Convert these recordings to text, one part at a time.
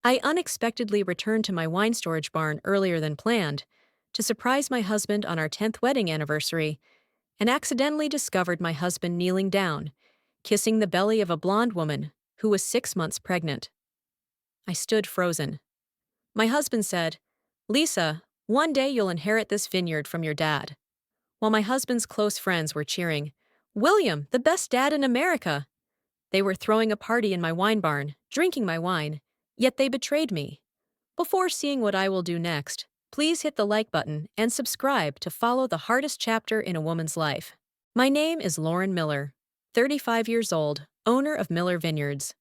I unexpectedly returned to my wine storage barn earlier than planned to surprise my husband on our 10th wedding anniversary and accidentally discovered my husband kneeling down, kissing the belly of a blonde woman who was 6 months pregnant. I stood frozen. My husband said, "Lisa, one day you'll inherit this vineyard from your dad." While my husband's close friends were cheering, "William, the best dad in America!" They were throwing a party in my wine barn, drinking my wine, yet they betrayed me. Before seeing what I will do next, please hit the like button and subscribe to follow the hardest chapter in a woman's life. My name is Lauren Miller, 35 years old, owner of Miller Vineyards.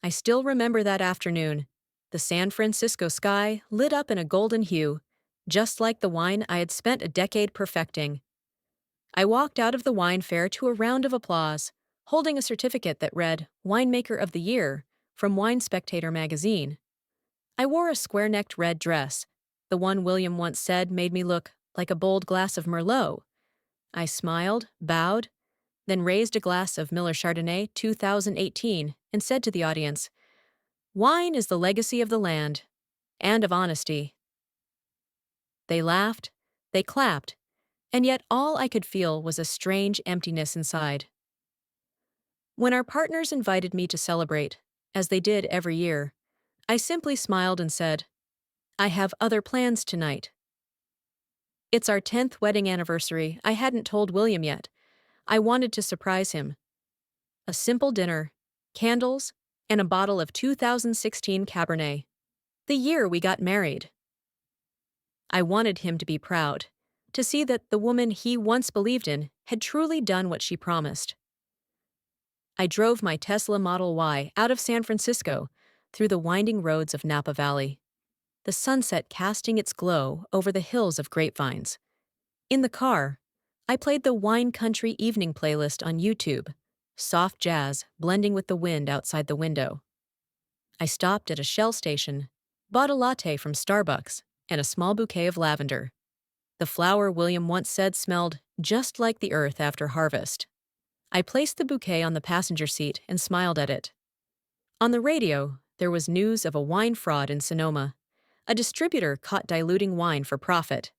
I still remember that afternoon. The San Francisco sky lit up in a golden hue, just like the wine I had spent a decade perfecting. I walked out of the wine fair to a round of applause, holding a certificate that read Winemaker of the Year from Wine Spectator magazine. I wore a square-necked red dress. The one William once said made me look like a bold glass of Merlot. I smiled, bowed, then raised a glass of Miller Chardonnay 2018 and said to the audience, "Wine is the legacy of the land and of honesty." They laughed, they clapped, and yet all I could feel was a strange emptiness inside. When our partners invited me to celebrate, as they did every year, I simply smiled and said, "I have other plans tonight." It's our 10th wedding anniversary. I hadn't told William yet. I wanted to surprise him. A simple dinner, candles, and a bottle of 2016 Cabernet. The year we got married. I wanted him to be proud, to see that the woman he once believed in had truly done what she promised. I drove my Tesla Model Y out of San Francisco through the winding roads of Napa Valley, the sunset casting its glow over the hills of grapevines. In the car, I played the Wine Country Evening playlist on YouTube, soft jazz blending with the wind outside the window. I stopped at a Shell station, bought a latte from Starbucks, and a small bouquet of lavender. The flower William once said smelled just like the earth after harvest. I placed the bouquet on the passenger seat and smiled at it. On the radio, there was news of a wine fraud in Sonoma. A distributor caught diluting wine for profit.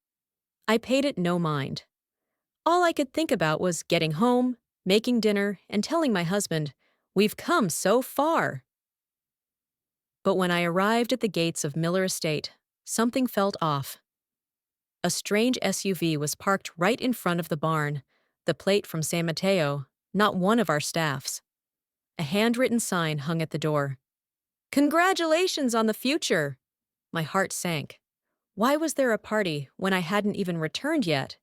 I paid it no mind. All I could think about was getting home, making dinner, and telling my husband, "We've come so far." But when I arrived at the gates of Miller Estate, something felt off. A strange SUV was parked right in front of the barn, the plate from San Mateo, not one of our staffs. A handwritten sign hung at the door. "Congratulations on the future!" My heart sank. Why was there a party when I hadn't even returned yet?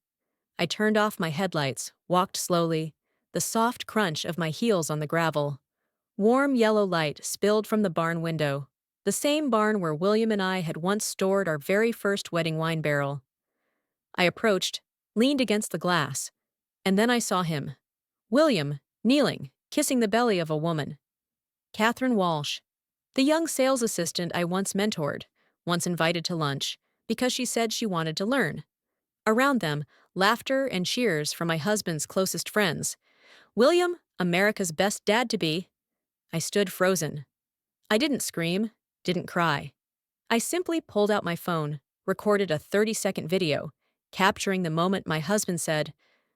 I turned off my headlights, walked slowly, the soft crunch of my heels on the gravel. Warm yellow light spilled from the barn window, the same barn where William and I had once stored our very first wedding wine barrel. I approached, leaned against the glass, and then I saw him. William, kneeling, kissing the belly of a woman. Catherine Walsh, the young sales assistant I once mentored, once invited to lunch, because she said she wanted to learn. Around them, laughter and cheers from my husband's closest friends. "William, America's best dad-to-be." I stood frozen. I didn't scream, didn't cry. I simply pulled out my phone, recorded a 30-second video, capturing the moment my husband said,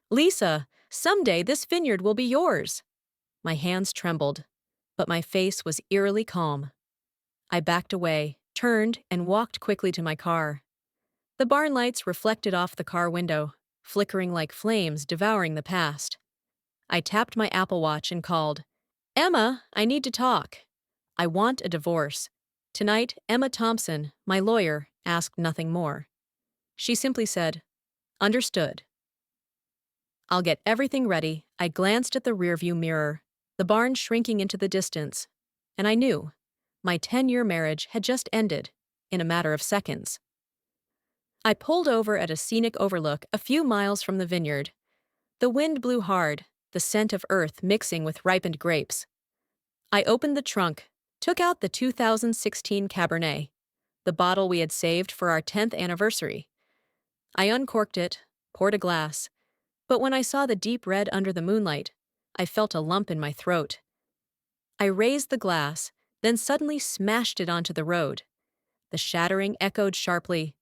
"Lisa, someday this vineyard will be yours." My hands trembled, but my face was eerily calm. I backed away, turned, and walked quickly to my car. The barn lights reflected off the car window, flickering like flames devouring the past. I tapped my Apple Watch and called, "Emma, I need to talk. I want a divorce." Tonight, Emma Thompson, my lawyer, asked nothing more. She simply said, "Understood." "I'll get everything ready." I glanced at the rearview mirror, the barn shrinking into the distance, and I knew my 10-year marriage had just ended, in a matter of seconds. I pulled over at a scenic overlook a few miles from the vineyard. The wind blew hard, the scent of earth mixing with ripened grapes. I opened the trunk, took out the 2016 Cabernet, the bottle we had saved for our 10th anniversary. I uncorked it, poured a glass, but when I saw the deep red under the moonlight, I felt a lump in my throat. I raised the glass, then suddenly smashed it onto the road. The shattering echoed sharply.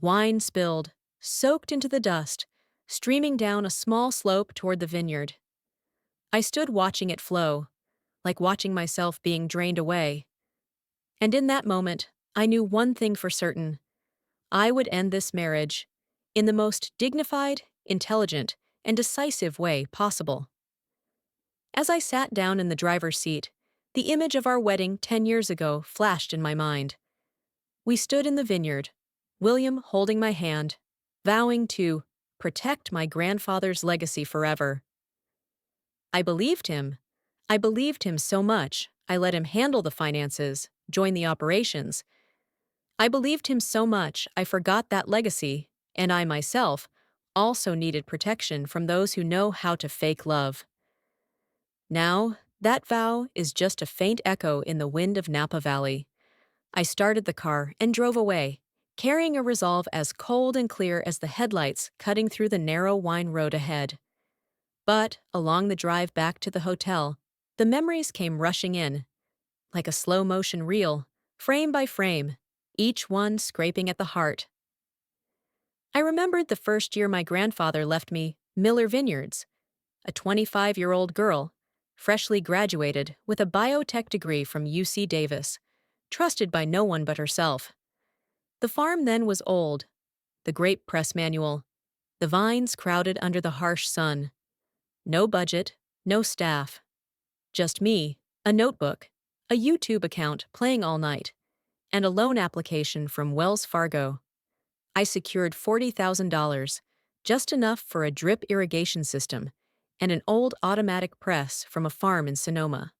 Wine spilled, soaked into the dust, streaming down a small slope toward the vineyard. I stood watching it flow, like watching myself being drained away. And in that moment, I knew one thing for certain. I would end this marriage in the most dignified, intelligent, and decisive way possible. As I sat down in the driver's seat, the image of our wedding 10 years ago flashed in my mind. We stood in the vineyard, William holding my hand, vowing to protect my grandfather's legacy forever. I believed him. I believed him so much, I let him handle the finances, join the operations. I believed him so much, I forgot that legacy, and I myself also needed protection from those who know how to fake love. Now, that vow is just a faint echo in the wind of Napa Valley. I started the car and drove away, carrying a resolve as cold and clear as the headlights cutting through the narrow wine road ahead. But, along the drive back to the hotel, the memories came rushing in, like a slow-motion reel, frame by frame, each one scraping at the heart. I remembered the first year my grandfather left me Miller Vineyards, a 25-year-old girl, freshly graduated with a biotech degree from UC Davis, trusted by no one but herself. The farm then was old, the grape press manual, the vines crowded under the harsh sun. No budget, no staff. Just me, a notebook, a YouTube account playing all night, and a loan application from Wells Fargo. I secured $40,000, just enough for a drip irrigation system and an old automatic press from a farm in Sonoma.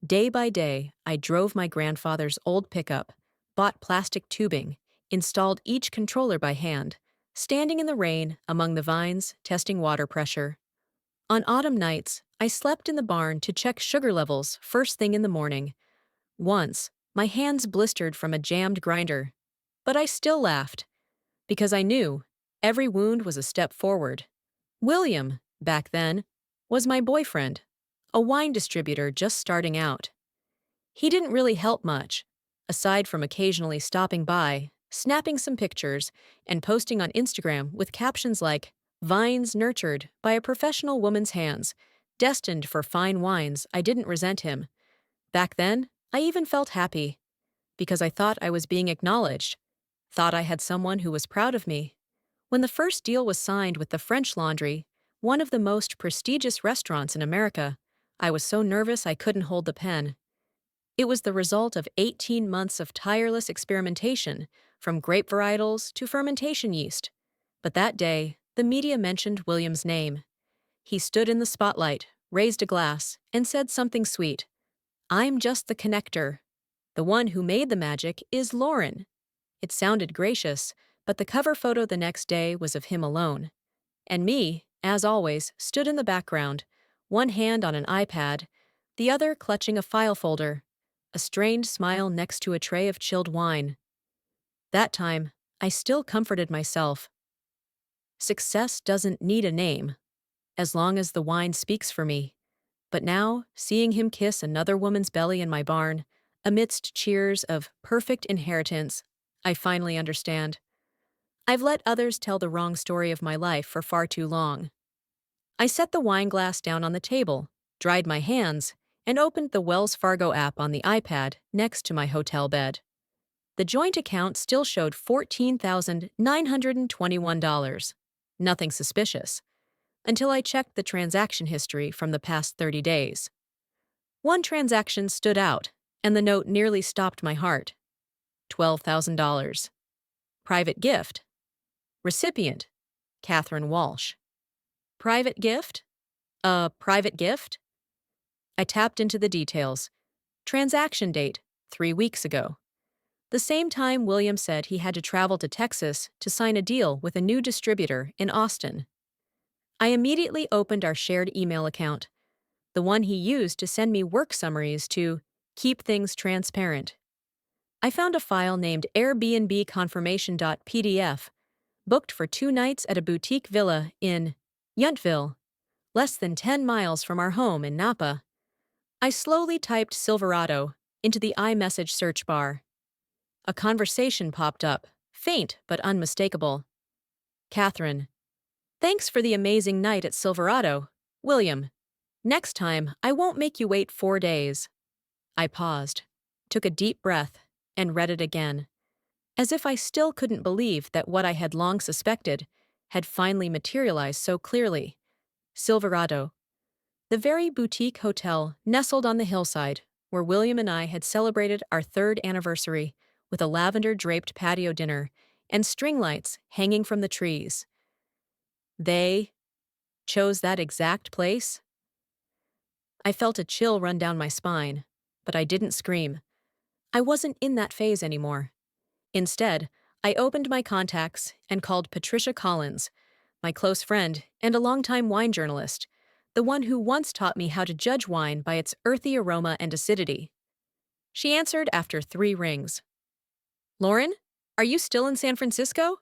Day by day, I drove my grandfather's old pickup, bought plastic tubing, installed each controller by hand, standing in the rain among the vines, testing water pressure. On autumn nights, I slept in the barn to check sugar levels first thing in the morning. Once, my hands blistered from a jammed grinder, but I still laughed, because I knew every wound was a step forward. William, back then, was my boyfriend, a wine distributor just starting out. He didn't really help much, aside from occasionally stopping by, snapping some pictures, and posting on Instagram with captions like, "Vines nurtured by a professional woman's hands, destined for fine wines." I didn't resent him. Back then, I even felt happy, because I thought I was being acknowledged, thought I had someone who was proud of me. When the first deal was signed with the French Laundry, one of the most prestigious restaurants in America, I was so nervous I couldn't hold the pen. It was the result of 18 months of tireless experimentation, from grape varietals to fermentation yeast. But that day, the media mentioned William's name. He stood in the spotlight, raised a glass, and said something sweet. "I'm just the connector. The one who made the magic is Lauren." It sounded gracious, but the cover photo the next day was of him alone. And me, as always, stood in the background, one hand on an iPad, the other clutching a file folder, a strained smile next to a tray of chilled wine. That time, I still comforted myself. Success doesn't need a name, as long as the wine speaks for me. But now, seeing him kiss another woman's belly in my barn, amidst cheers of perfect inheritance, I finally understand. I've let others tell the wrong story of my life for far too long. I set the wine glass down on the table, dried my hands, and opened the Wells Fargo app on the iPad next to my hotel bed. The joint account still showed $14,921. Nothing suspicious, until I checked the transaction history from the past 30 days. One transaction stood out, and the note nearly stopped my heart. $12,000. Private gift. Recipient, Catherine Walsh. Private gift? A private gift? I tapped into the details. Transaction date, 3 weeks ago. The same time William said he had to travel to Texas to sign a deal with a new distributor in Austin. I immediately opened our shared email account, the one he used to send me work summaries to keep things transparent. I found a file named Airbnb confirmation.pdf, booked for 2 nights at a boutique villa in Yountville, less than 10 miles from our home in Napa. I slowly typed Silverado into the iMessage search bar. A conversation popped up, faint but unmistakable. Catherine. Thanks for the amazing night at Silverado. William. Next time, I won't make you wait 4 days. I paused, took a deep breath, and read it again, as if I still couldn't believe that what I had long suspected had finally materialized so clearly. Silverado, the very boutique hotel nestled on the hillside where William and I had celebrated our third anniversary with a lavender-draped patio dinner and string lights hanging from the trees. They chose that exact place? I felt a chill run down my spine, but I didn't scream. I wasn't in that phase anymore. Instead, I opened my contacts and called Patricia Collins, my close friend and a longtime wine journalist, the one who once taught me how to judge wine by its earthy aroma and acidity. She answered after 3 rings. Lauren, are you still in San Francisco?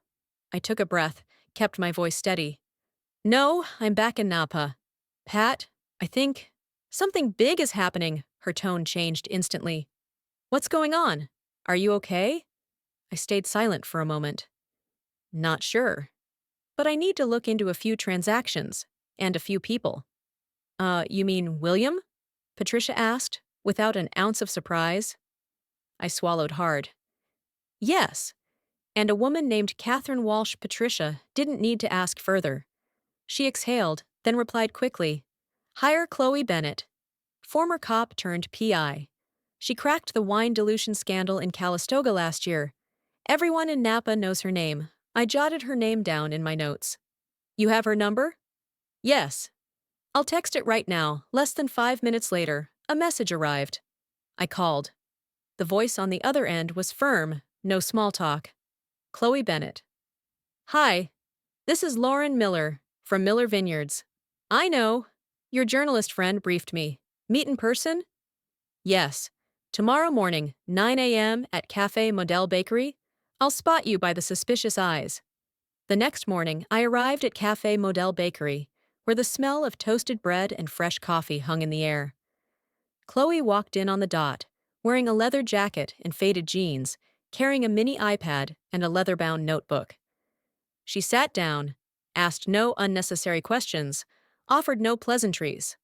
I took a breath, kept my voice steady. No, I'm back in Napa. Pat, I think something big is happening. Her tone changed instantly. What's going on? Are you okay? I stayed silent for a moment. Not sure. But I need to look into a few transactions and a few people. You mean William? Patricia asked, without an ounce of surprise. I swallowed hard. Yes. And a woman named Catherine Walsh Patricia didn't need to ask further. She exhaled, then replied quickly. Hire Chloe Bennett. Former cop turned PI. She cracked the wine dilution scandal in Calistoga last year. Everyone in Napa knows her name. I jotted her name down in my notes. You have her number? Yes. I'll text it right now. Less than 5 minutes later, a message arrived. I called. The voice on the other end was firm, no small talk. Chloe Bennett. Hi, this is Lauren Miller from Miller Vineyards. I know. Your journalist friend briefed me. Meet in person? Yes. Tomorrow morning, 9 a.m. at Café Model Bakery. I'll spot you by the suspicious eyes. The next morning, I arrived at Café Model Bakery, where the smell of toasted bread and fresh coffee hung in the air. Chloe walked in on the dot, wearing a leather jacket and faded jeans, carrying a mini iPad and a leather-bound notebook. She sat down, asked no unnecessary questions, offered no pleasantries.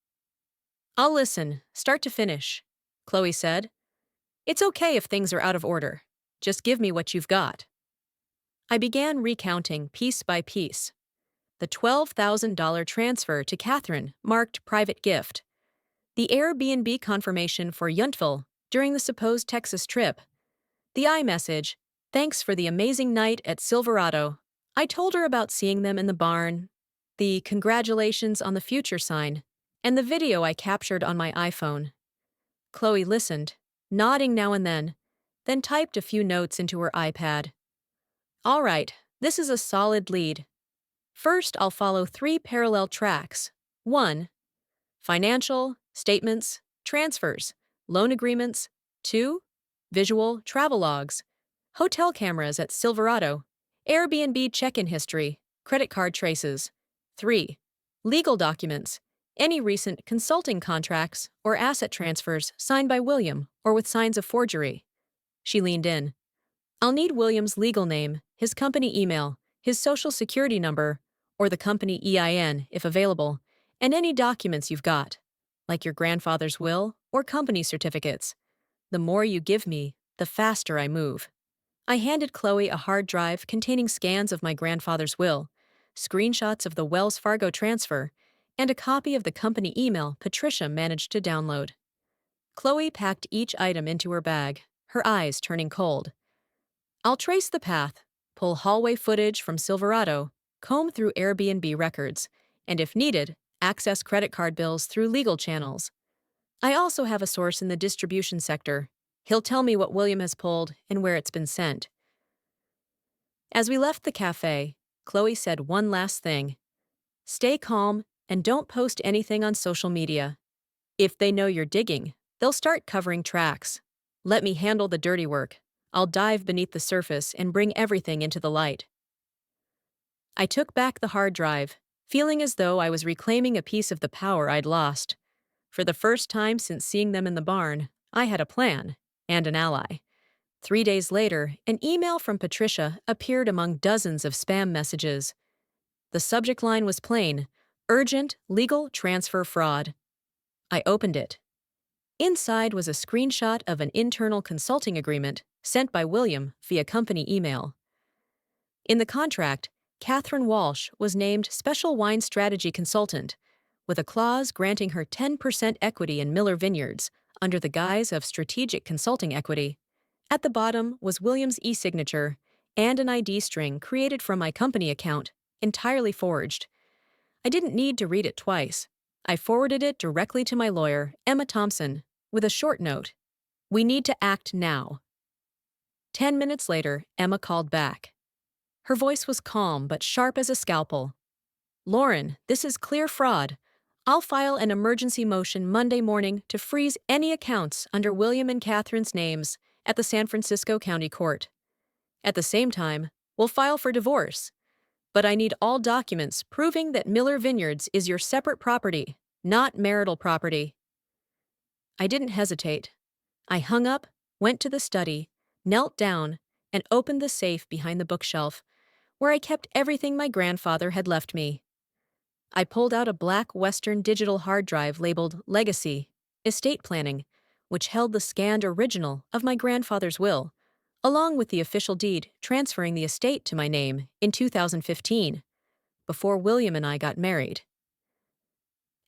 I'll listen, start to finish, Chloe said. It's okay if things are out of order. Just give me what you've got. I began recounting piece by piece. The $12,000 transfer to Catherine marked private gift. The Airbnb confirmation for Yountville during the supposed Texas trip. The iMessage, thanks for the amazing night at Silverado. I told her about seeing them in the barn. The congratulations on the future sign, and the video I captured on my iPhone. Chloe listened, nodding now and then typed a few notes into her iPad. All right, this is a solid lead. First, I'll follow 3 parallel tracks. 1. Financial, statements, transfers, loan agreements. 2. Visual, travel logs, hotel cameras at Silverado, Airbnb check-in history, credit card traces. 3. Legal documents, any recent consulting contracts or asset transfers signed by William or with signs of forgery. She leaned in. I'll need William's legal name, his company email, his social security number, or the company EIN if available, and any documents you've got, like your grandfather's will or company certificates. The more you give me, the faster I move. I handed Chloe a hard drive containing scans of my grandfather's will, screenshots of the Wells Fargo transfer, and a copy of the company email Patricia managed to download. Chloe packed each item into her bag, her eyes turning cold. I'll trace the path, pull hallway footage from Silverado, comb through Airbnb records, and if needed, access credit card bills through legal channels. I also have a source in the distribution sector. He'll tell me what William has pulled and where it's been sent. As we left the cafe, Chloe said one last thing. Stay calm and don't post anything on social media. If they know you're digging, they'll start covering tracks. Let me handle the dirty work. I'll dive beneath the surface and bring everything into the light. I took back the hard drive, feeling as though I was reclaiming a piece of the power I'd lost. For the first time since seeing them in the barn, I had a plan and an ally. 3 days later, an email from Patricia appeared among dozens of spam messages. The subject line was plain: urgent legal transfer fraud. I opened it. Inside was a screenshot of an internal consulting agreement sent by William via company email. In the contract, Catherine Walsh was named Special Wine Strategy Consultant, with a clause granting her 10% equity in Miller Vineyards under the guise of strategic consulting equity. At the bottom was William's e-signature and an ID string created from my company account, entirely forged. I didn't need to read it twice. I forwarded it directly to my lawyer, Emma Thompson, with a short note: "We need to act now." 10 minutes later, Emma called back. Her voice was calm but sharp as a scalpel. "Lauren, this is clear fraud. I'll file an emergency motion Monday morning to freeze any accounts under William and Catherine's names at the San Francisco County Court. At the same time, we'll file for divorce. But I need all documents proving that Miller Vineyards is your separate property, not marital property." I didn't hesitate. I hung up, went to the study, knelt down, and opened the safe behind the bookshelf, where I kept everything my grandfather had left me. I pulled out a black Western digital hard drive labeled Legacy, Estate Planning, which held the scanned original of my grandfather's will, along with the official deed transferring the estate to my name in 2015, before William and I got married.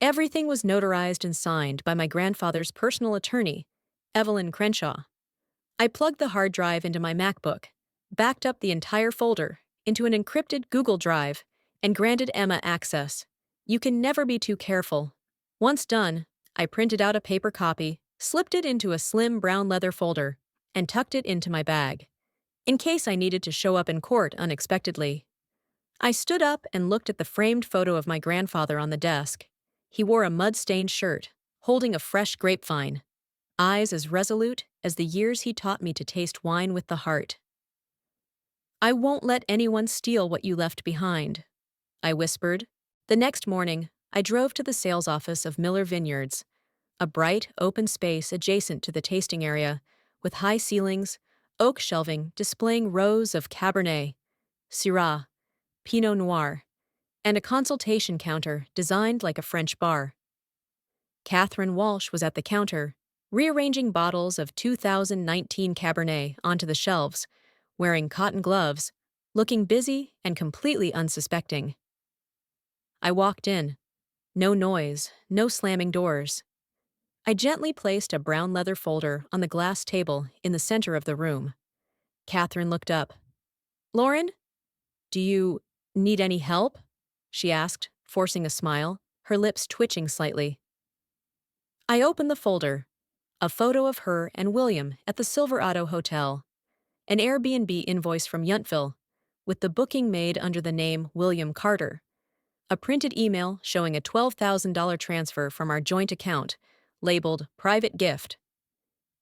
Everything was notarized and signed by my grandfather's personal attorney, Evelyn Crenshaw. I plugged the hard drive into my MacBook, backed up the entire folder into an encrypted Google Drive, and granted Emma access. You can never be too careful. Once done, I printed out a paper copy, slipped it into a slim brown leather folder, and tucked it into my bag, in case I needed to show up in court unexpectedly. I stood up and looked at the framed photo of my grandfather on the desk. He wore a mud-stained shirt, holding a fresh grapevine, eyes as resolute as the years he taught me to taste wine with the heart. "I won't let anyone steal what you left behind," I whispered. The next morning, I drove to the sales office of Miller Vineyards, a bright, open space adjacent to the tasting area, with high ceilings, oak shelving displaying rows of Cabernet, Syrah, Pinot Noir, and a consultation counter designed like a French bar. Catherine Walsh was at the counter, rearranging bottles of 2019 Cabernet onto the shelves, wearing cotton gloves, looking busy and completely unsuspecting. I walked in. No noise, no slamming doors. I gently placed a brown leather folder on the glass table in the center of the room. Catherine looked up. "Lauren, do you need any help?" she asked, forcing a smile, her lips twitching slightly. I opened the folder. A photo of her and William at the Silverado Hotel. An Airbnb invoice from Yountville, with the booking made under the name William Carter. A printed email showing a $12,000 transfer from our joint account, labeled Private Gift.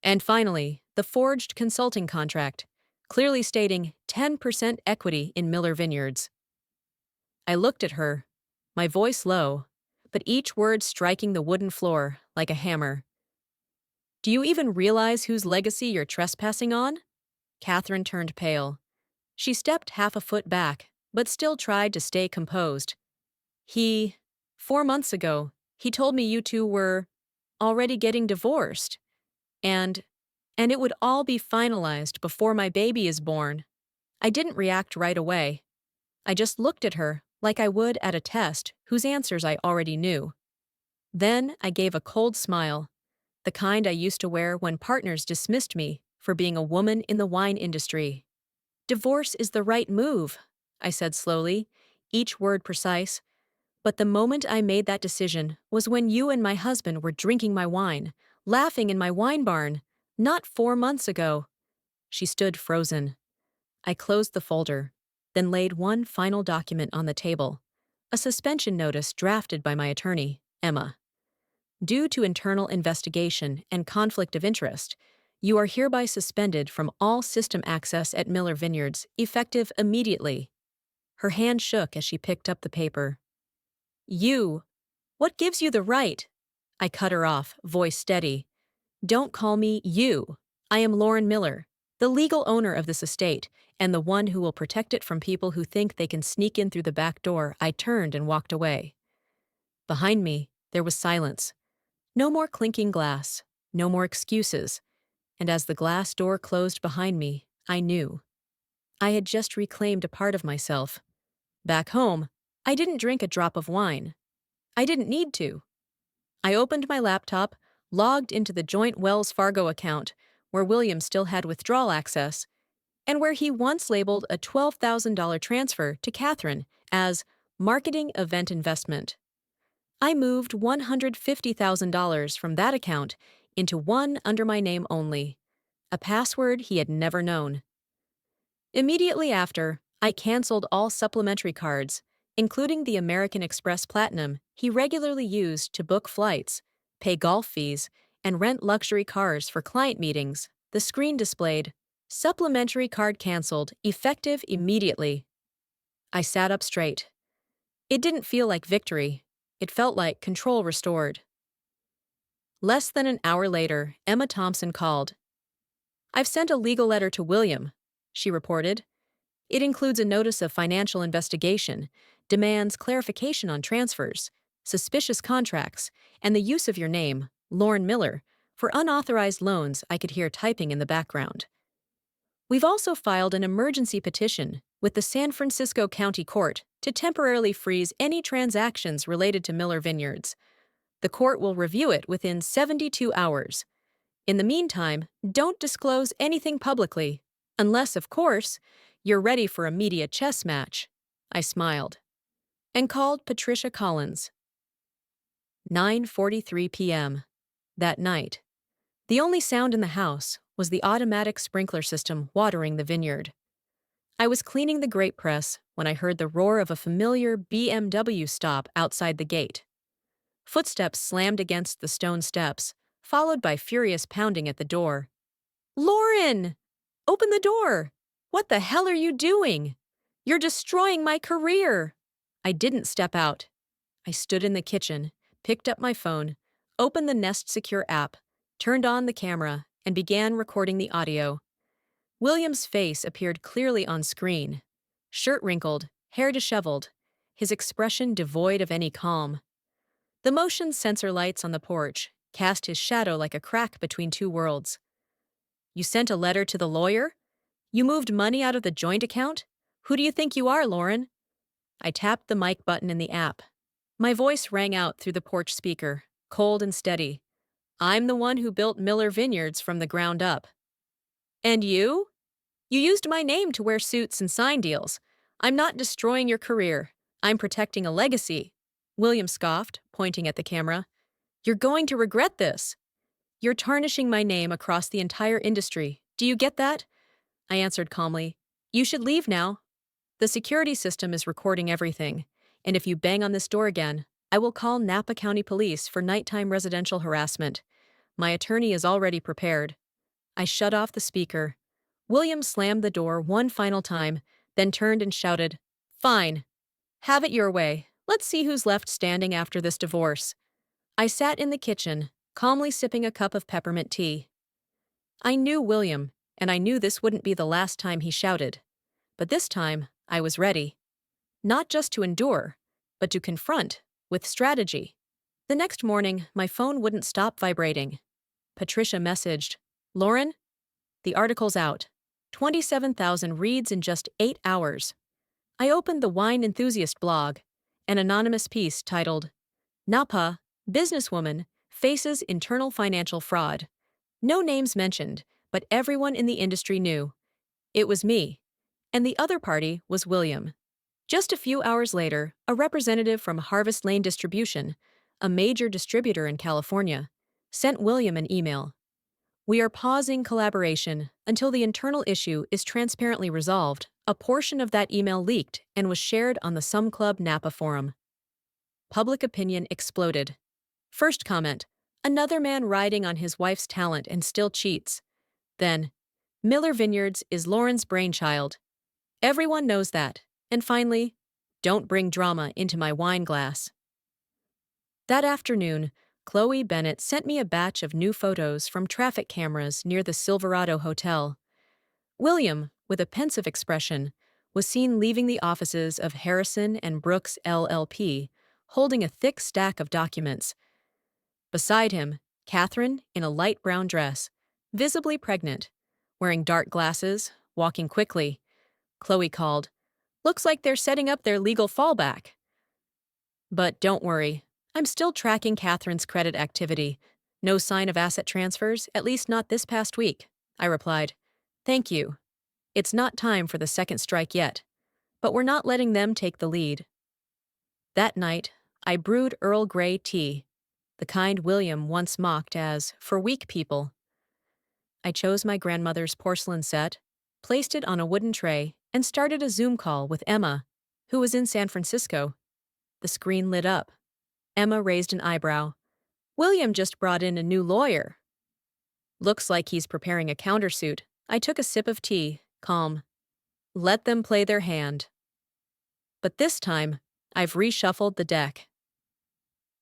And finally, the forged consulting contract, clearly stating 10% equity in Miller Vineyards. I looked at her, my voice low, but each word striking the wooden floor like a hammer. "Do you even realize whose legacy you're trespassing on?" Catherine turned pale. She stepped half a foot back, but still tried to stay composed. 4 months ago, he told me you two were already getting divorced. And it would all be finalized before my baby is born." I didn't react right away. I just looked at her like I would at a test whose answers I already knew. Then I gave a cold smile, the kind I used to wear when partners dismissed me for being a woman in the wine industry. "Divorce is the right move," I said slowly, each word precise. "But the moment I made that decision was when you and my husband were drinking my wine, laughing in my wine barn, not 4 months ago." She stood frozen. I closed the folder, then laid one final document on the table, a suspension notice drafted by my attorney, Emma. "Due to internal investigation and conflict of interest, you are hereby suspended from all system access at Miller Vineyards, effective immediately." Her hand shook as she picked up the paper. "You? What gives you the right?" I cut her off, voice steady. Don't call me you. I am Lauren Miller, the legal owner of this estate, and the one who will protect it from people who think they can sneak in through the back door. I turned and walked away. Behind me, there was silence. No more clinking glass, no more excuses, and as the glass door closed behind me, I knew. I had just reclaimed a part of myself. Back home, I didn't drink a drop of wine. I didn't need to. I opened my laptop, logged into the joint Wells Fargo account, where William still had withdrawal access, and where he once labeled a $12,000 transfer to Catherine as marketing event investment. I moved $150,000 from that account into one under my name only, a password he had never known. Immediately after, I canceled all supplementary cards, including the American Express Platinum he regularly used to book flights, pay golf fees, and rent luxury cars for client meetings. The screen displayed, "Supplementary card canceled, effective immediately." I sat up straight. It didn't feel like victory. It felt like control restored. Less than an hour later, Emma Thompson called. "I've sent a legal letter to William," she reported. "It includes a notice of financial investigation, demands clarification on transfers, suspicious contracts, and the use of your name, Lauren Miller, for unauthorized loans." I could hear typing in the background. "We've also filed an emergency petition with the San Francisco County Court to temporarily freeze any transactions related to Miller Vineyards. The court will review it within 72 hours. In the meantime, don't disclose anything publicly, unless, of course, you're ready for a media chess match." I smiled and called Patricia Collins. 9:43 p.m. That night, the only sound in the house was the automatic sprinkler system watering the vineyard. I was cleaning the grape press when I heard the roar of a familiar BMW stop outside the gate. Footsteps slammed against the stone steps, followed by furious pounding at the door. "Lauren! Open the door! What the hell are you doing? You're destroying my career!" I didn't step out. I stood in the kitchen, picked up my phone, opened the Nest Secure app, turned on the camera, and began recording the audio. William's face appeared clearly on screen. Shirt wrinkled, hair disheveled, his expression devoid of any calm. The motion sensor lights on the porch cast his shadow like a crack between two worlds. "You sent a letter to the lawyer? You moved money out of the joint account? Who do you think you are, Lauren?" I tapped the mic button in the app. My voice rang out through the porch speaker, cold and steady. "I'm the one who built Miller Vineyards from the ground up." "And you? You used my name to wear suits and sign deals. I'm not destroying your career. I'm protecting a legacy," William scoffed, pointing at the camera. "You're going to regret this. You're tarnishing my name across the entire industry. Do you get that?" I answered calmly. "You should leave now. The security system is recording everything, and if you bang on this door again, I will call Napa County Police for nighttime residential harassment. My attorney is already prepared." I shut off the speaker. William slammed the door one final time, then turned and shouted, "Fine. Have it your way. Let's see who's left standing after this divorce." I sat in the kitchen, calmly sipping a cup of peppermint tea. I knew William, and I knew this wouldn't be the last time he shouted. But this time, I was ready. Not just to endure, but to confront, with strategy. The next morning, my phone wouldn't stop vibrating. Patricia messaged, "Lauren, the article's out. 27,000 reads in just 8 hours." I opened the Wine Enthusiast blog, an anonymous piece titled, "Napa, Businesswoman, Faces Internal Financial Fraud." No names mentioned, but everyone in the industry knew. It was me, and the other party was William. Just a few hours later, a representative from Harvest Lane Distribution, a major distributor in California, sent William an email. "We are pausing collaboration until the internal issue is transparently resolved." A portion of that email leaked and was shared on the Some Club Napa forum. Public opinion exploded. First comment, "Another man riding on his wife's talent and still cheats." Then, "Miller Vineyards is Lauren's brainchild. Everyone knows that." And finally, "Don't bring drama into my wine glass." That afternoon, Chloe Bennett sent me a batch of new photos from traffic cameras near the Silverado Hotel. William, with a pensive expression, was seen leaving the offices of Harrison and Brooks LLP, holding a thick stack of documents. Beside him, Catherine, in a light brown dress, visibly pregnant, wearing dark glasses, walking quickly. Chloe called, "Looks like they're setting up their legal fallback." But don't worry, I'm still tracking Catherine's credit activity. No sign of asset transfers, at least not this past week, I replied. Thank you. It's not time for the second strike yet, but we're not letting them take the lead. That night, I brewed Earl Grey tea, the kind William once mocked as for weak people. I chose my grandmother's porcelain set, placed it on a wooden tray, and started a Zoom call with Emma, who was in San Francisco. The screen lit up. Emma raised an eyebrow. William just brought in a new lawyer. Looks like he's preparing a countersuit. I took a sip of tea, calm. Let them play their hand. But this time, I've reshuffled the deck.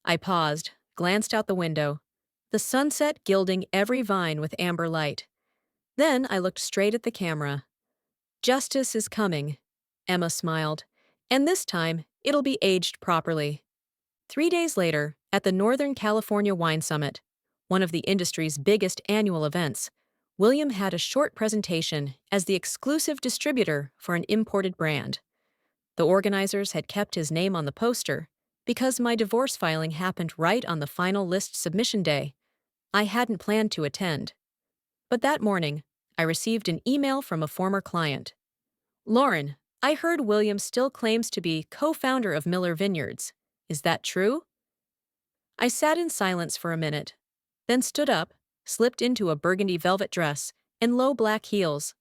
I paused, glanced out the window, the sunset gilding every vine with amber light. Then I looked straight at the camera. Justice is coming, Emma smiled, and this time it'll be aged properly. 3 days later, at the Northern California Wine Summit, one of the industry's biggest annual events, William had a short presentation as the exclusive distributor for an imported brand. The organizers had kept his name on the poster because my divorce filing happened right on the final list submission day. I hadn't planned to attend. But that morning, I received an email from a former client. Lauren, I heard William still claims to be co-founder of Miller Vineyards. Is that true? I sat in silence for a minute, then stood up, slipped into a burgundy velvet dress and low black heels.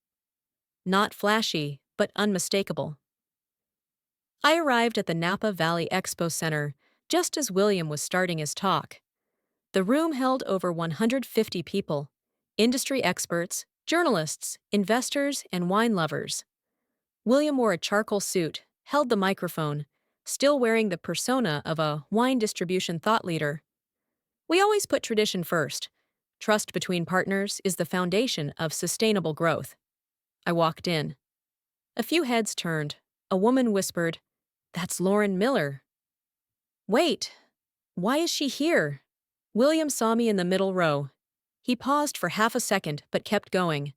Not flashy, but unmistakable. I arrived at the Napa Valley Expo Center just as William was starting his talk. The room held over 150 people, industry experts, journalists, investors, and wine lovers. William wore a charcoal suit, held the microphone, still wearing the persona of a wine distribution thought leader. We always put tradition first. Trust between partners is the foundation of sustainable growth. I walked in. A few heads turned. A woman whispered, "That's Lauren Miller." Wait, why is she here? William saw me in the middle row. He paused for half a second but kept going.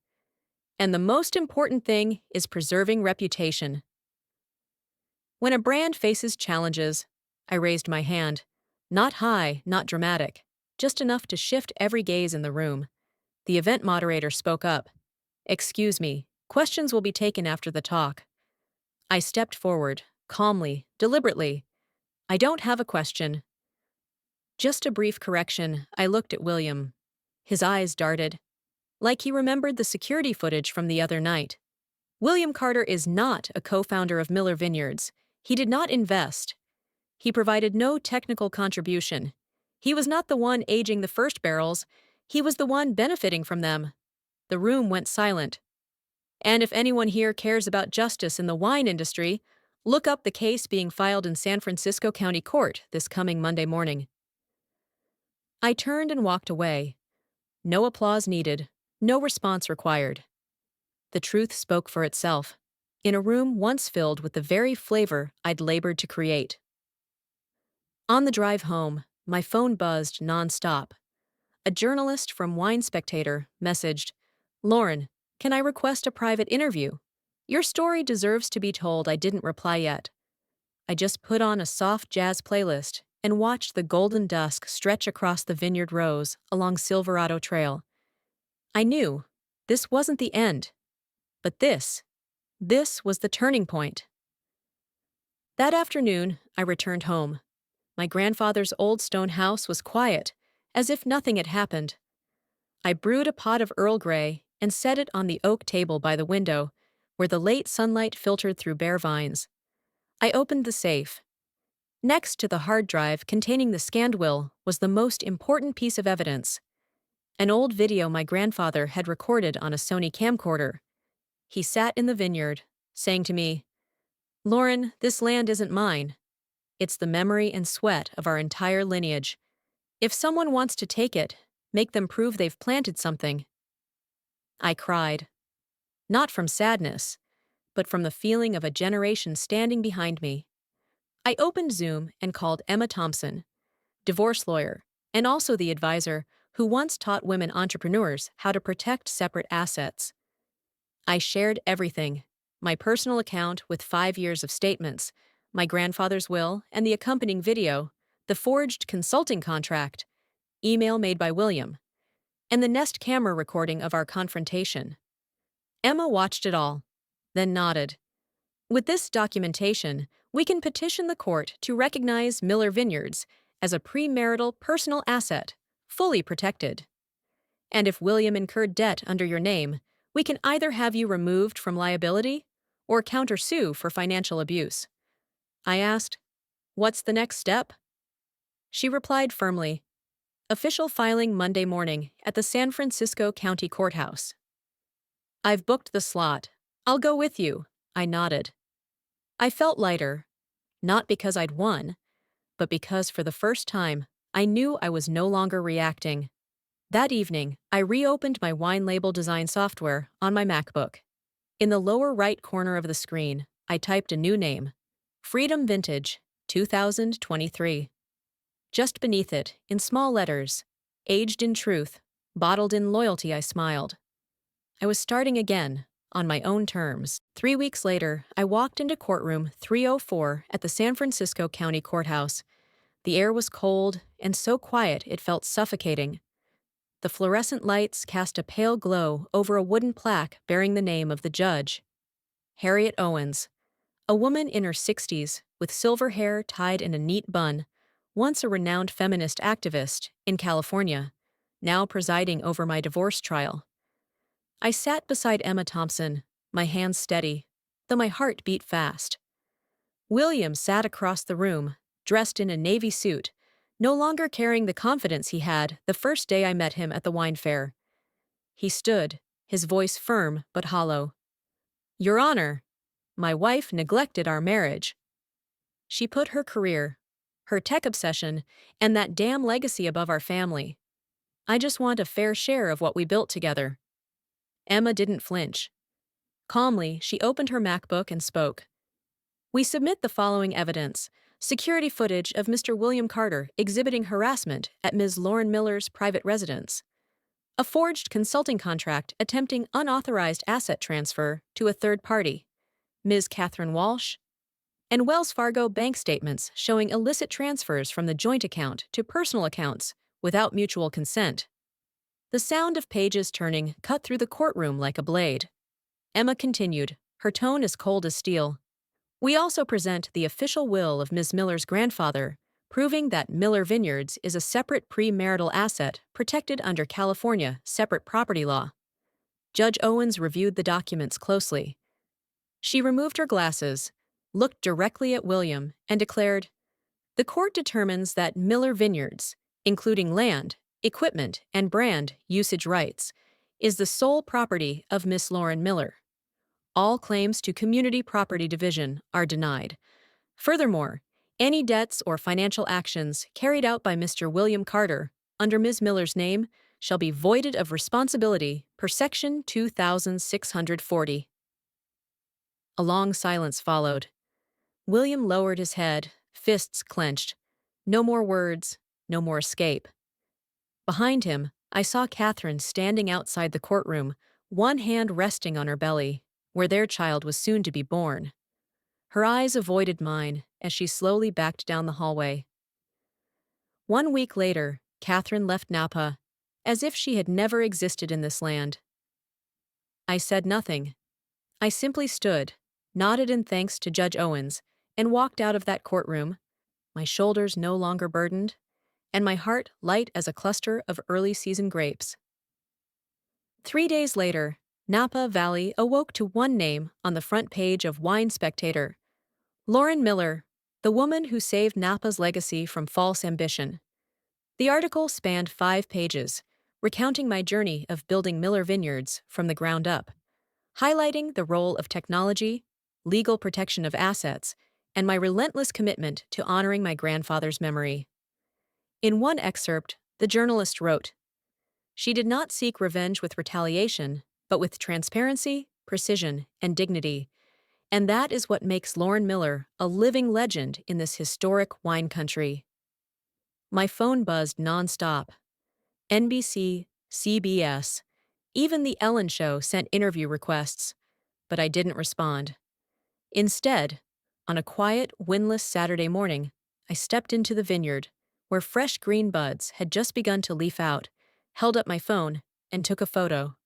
And the most important thing is preserving reputation. When a brand faces challenges, I raised my hand. Not high, not dramatic, just enough to shift every gaze in the room. The event moderator spoke up. "Excuse me, questions will be taken after the talk." I stepped forward, calmly, deliberately. "I don't have a question." Just a brief correction, I looked at William. His eyes darted, like he remembered the security footage from the other night. William Carter is not a co-founder of Miller Vineyards. He did not invest. He provided no technical contribution. He was not the one aging the first barrels. He was the one benefiting from them. The room went silent. And if anyone here cares about justice in the wine industry, look up the case being filed in San Francisco County Court this coming Monday morning. I turned and walked away. No applause needed, no response required. The truth spoke for itself, in a room once filled with the very flavor I'd labored to create. On the drive home, my phone buzzed nonstop. A journalist from Wine Spectator messaged, "Lauren, can I request a private interview? Your story deserves to be told." I didn't reply yet. I just put on a soft jazz playlist and watched the golden dusk stretch across the vineyard rows along Silverado Trail. I knew this wasn't the end, but this was the turning point. That afternoon, I returned home. My grandfather's old stone house was quiet, as if nothing had happened. I brewed a pot of Earl Grey and set it on the oak table by the window, where the late sunlight filtered through bare vines. I opened the safe. Next to the hard drive containing the scanned will was the most important piece of evidence. An old video my grandfather had recorded on a Sony camcorder. He sat in the vineyard, saying to me, "Lauren, this land isn't mine. It's the memory and sweat of our entire lineage. If someone wants to take it, make them prove they've planted something. I cried. Not from sadness, but from the feeling of a generation standing behind me. I opened Zoom and called Emma Thompson, divorce lawyer, and also the advisor who once taught women entrepreneurs how to protect separate assets. I shared everything: my personal account with 5 years of statements, my grandfather's will and the accompanying video, the forged consulting contract, email made by William, and the Nest camera recording of our confrontation. Emma watched it all, then nodded. With this documentation, we can petition the court to recognize Miller Vineyards as a premarital personal asset, fully protected. And if William incurred debt under your name, we can either have you removed from liability or countersue for financial abuse. I asked, "What's the next step?" She replied firmly, "Official filing Monday morning at the San Francisco County Courthouse." "I've booked the slot. I'll go with you," I nodded. I felt lighter, not because I'd won, but because for the first time, I knew I was no longer reacting. That evening, I reopened my wine label design software on my MacBook. In the lower right corner of the screen, I typed a new name: Freedom Vintage, 2023. Just beneath it, in small letters, aged in truth, bottled in loyalty, I smiled. I was starting again, on my own terms. 3 weeks later, I walked into courtroom 304 at the San Francisco County Courthouse. The air was cold and so quiet it felt suffocating. The fluorescent lights cast a pale glow over a wooden plaque bearing the name of the judge: Harriet Owens, a woman in her 60s with silver hair tied in a neat bun, once a renowned feminist activist in California, now presiding over my divorce trial. I sat beside Emma Thompson, my hands steady, though my heart beat fast. William sat across the room, dressed in a navy suit, no longer carrying the confidence he had the first day I met him at the wine fair. He stood, his voice firm but hollow. "Your Honor, my wife neglected our marriage. She put her career, her tech obsession, and that damn legacy above our family. I just want a fair share of what we built together." Emma didn't flinch. Calmly, she opened her MacBook and spoke. "We submit the following evidence: security footage of Mr. William Carter exhibiting harassment at Ms. Lauren Miller's private residence, a forged consulting contract attempting unauthorized asset transfer to a third party, Ms. Catherine Walsh, and Wells Fargo bank statements showing illicit transfers from the joint account to personal accounts without mutual consent." The sound of pages turning cut through the courtroom like a blade. Emma continued, her tone as cold as steel. "We also present the official will of Ms. Miller's grandfather, proving that Miller Vineyards is a separate premarital asset protected under California separate property law." Judge Owens reviewed the documents closely. She removed her glasses, looked directly at William, and declared, "The court determines that Miller Vineyards, including land, equipment, and brand usage rights, is the sole property of Miss Lauren Miller. All claims to community property division are denied. Furthermore, any debts or financial actions carried out by Mr. William Carter under Ms. Miller's name shall be voided of responsibility per Section 2640. A long silence followed. William lowered his head, fists clenched. No more words, no more escape. Behind him, I saw Catherine standing outside the courtroom, one hand resting on her belly, where their child was soon to be born. Her eyes avoided mine as she slowly backed down the hallway. 1 week later, Catherine left Napa, as if she had never existed in this land. I said nothing. I simply stood, nodded in thanks to Judge Owens, and walked out of that courtroom, my shoulders no longer burdened, and my heart light as a cluster of early-season grapes. 3 days later, Napa Valley awoke to one name on the front page of Wine Spectator: Lauren Miller, the woman who saved Napa's legacy from false ambition. The article spanned 5 pages, recounting my journey of building Miller Vineyards from the ground up, highlighting the role of technology, legal protection of assets, and my relentless commitment to honoring my grandfather's memory. In one excerpt, the journalist wrote, "She did not seek revenge with retaliation, but with transparency, precision, and dignity. And that is what makes Lauren Miller a living legend in this historic wine country." My phone buzzed nonstop. NBC, CBS, even The Ellen Show sent interview requests, but I didn't respond. Instead, on a quiet, windless Saturday morning, I stepped into the vineyard, where fresh green buds had just begun to leaf out, held up my phone, and took a photo.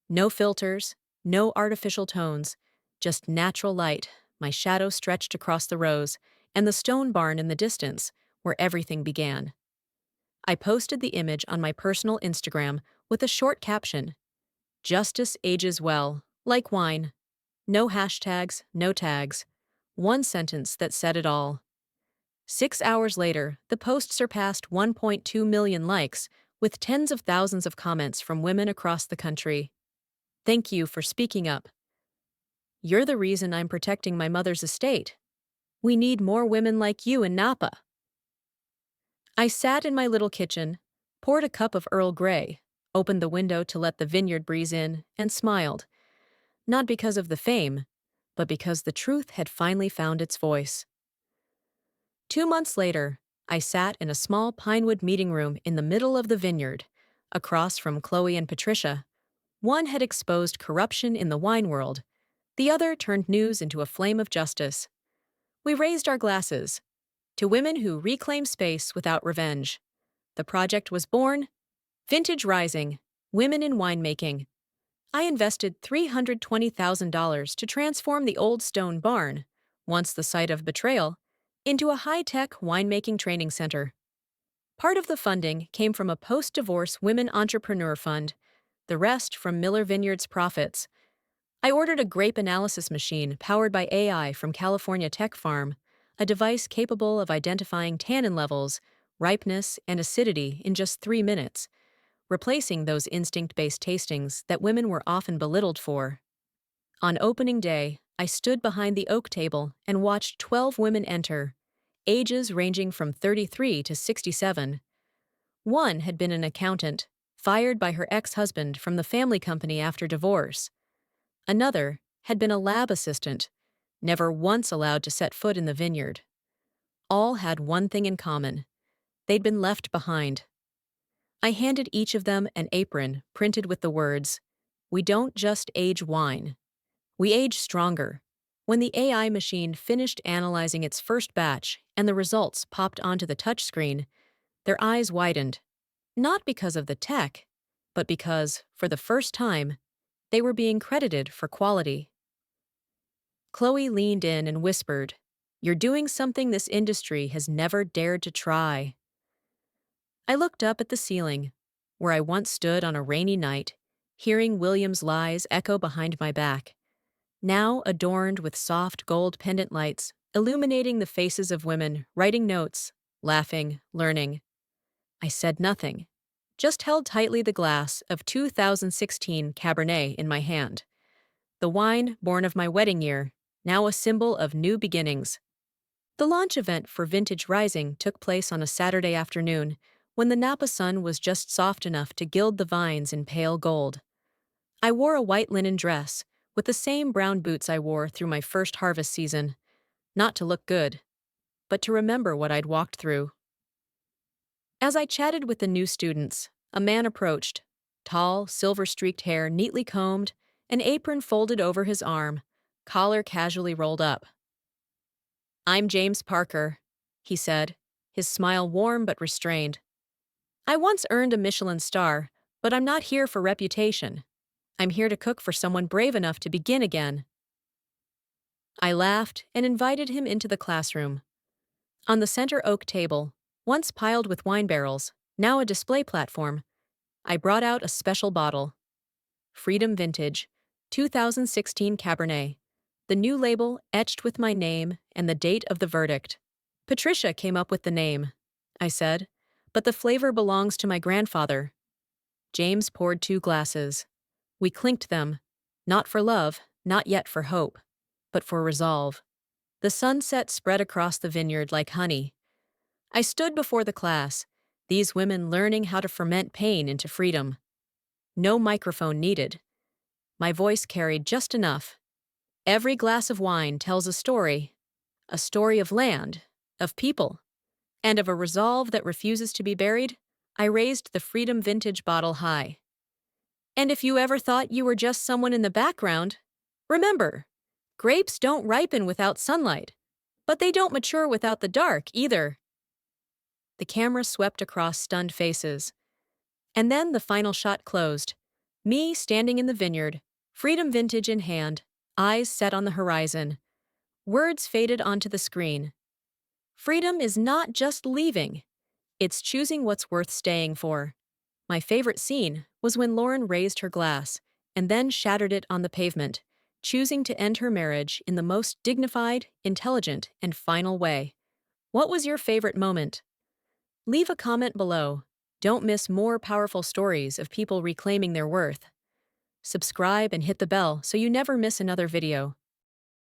No filters, no artificial tones, just natural light, my shadow stretched across the rows, and the stone barn in the distance, where everything began. I posted the image on my personal Instagram with a short caption: "Justice ages well, like wine." No hashtags, no tags. One sentence that said it all. 6 hours later, the post surpassed 1.2 million likes, with tens of thousands of comments from women across the country. "Thank you for speaking up. You're the reason I'm protecting my mother's estate. We need more women like you in Napa." I sat in my little kitchen, poured a cup of Earl Grey, opened the window to let the vineyard breeze in, and smiled. Not because of the fame, but because the truth had finally found its voice. 2 months later, I sat in a small pinewood meeting room in the middle of the vineyard, across from Chloe and Patricia. One had exposed corruption in the wine world, the other turned news into a flame of justice. We raised our glasses to women who reclaim space without revenge. The project was born: Vintage Rising, Women in Winemaking. I invested $320,000 to transform the old stone barn, once the site of betrayal, into a high-tech winemaking training center. Part of the funding came from a post-divorce women entrepreneur fund, the rest from Miller Vineyards' profits. I ordered a grape analysis machine powered by AI from California Tech Farm, a device capable of identifying tannin levels, ripeness, and acidity in just 3 minutes, replacing those instinct-based tastings that women were often belittled for. On opening day, I stood behind the oak table and watched 12 women enter, ages ranging from 33 to 67. One had been an accountant, fired by her ex-husband from the family company after divorce. Another had been a lab assistant, never once allowed to set foot in the vineyard. All had one thing in common: they'd been left behind. I handed each of them an apron printed with the words, "We don't just age wine. We age stronger." When the AI machine finished analyzing its first batch and the results popped onto the touchscreen, their eyes widened. Not because of the tech, but because, for the first time, they were being credited for quality. Chloe leaned in and whispered, "You're doing something this industry has never dared to try." I looked up at the ceiling, where I once stood on a rainy night, hearing William's lies echo behind my back, now adorned with soft gold pendant lights, illuminating the faces of women writing notes, laughing, learning. I said nothing, just held tightly the glass of 2016 Cabernet in my hand. The wine born of my wedding year, now a symbol of new beginnings. The launch event for Vintage Rising took place on a Saturday afternoon, when the Napa sun was just soft enough to gild the vines in pale gold. I wore a white linen dress, with the same brown boots I wore through my first harvest season, not to look good, but to remember what I'd walked through. As I chatted with the new students, a man approached, tall, silver-streaked hair neatly combed, an apron folded over his arm, collar casually rolled up. "I'm James Parker," he said, his smile warm but restrained. "I once earned a Michelin star, but I'm not here for reputation. I'm here to cook for someone brave enough to begin again." I laughed and invited him into the classroom. On the center oak table, once piled with wine barrels, now a display platform, I brought out a special bottle. Freedom Vintage, 2016 Cabernet. The new label etched with my name and the date of the verdict. "Patricia came up with the name," I said, "but the flavor belongs to my grandfather." James poured 2 glasses. We clinked them, not for love, not yet for hope, but for resolve. The sunset spread across the vineyard like honey. I stood before the class, These women learning how to ferment pain into freedom. No microphone needed. My voice carried just enough. Every glass of wine tells a story of land, of people, and of a resolve that refuses to be buried. I raised the Freedom Vintage bottle high. And if you ever thought you were just someone in the background, remember, grapes don't ripen without sunlight, but they don't mature without the dark either. The camera swept across stunned faces. And then the final shot closed. Me standing in the vineyard, Freedom Vintage in hand, eyes set on the horizon. Words faded onto the screen. Freedom is not just leaving, it's choosing what's worth staying for. My favorite scene was when Lauren raised her glass and then shattered it on the pavement, choosing to end her marriage in the most dignified, intelligent, and final way. What was your favorite moment? Leave a comment below. Don't miss more powerful stories of people reclaiming their worth. Subscribe and hit the bell so you never miss another video.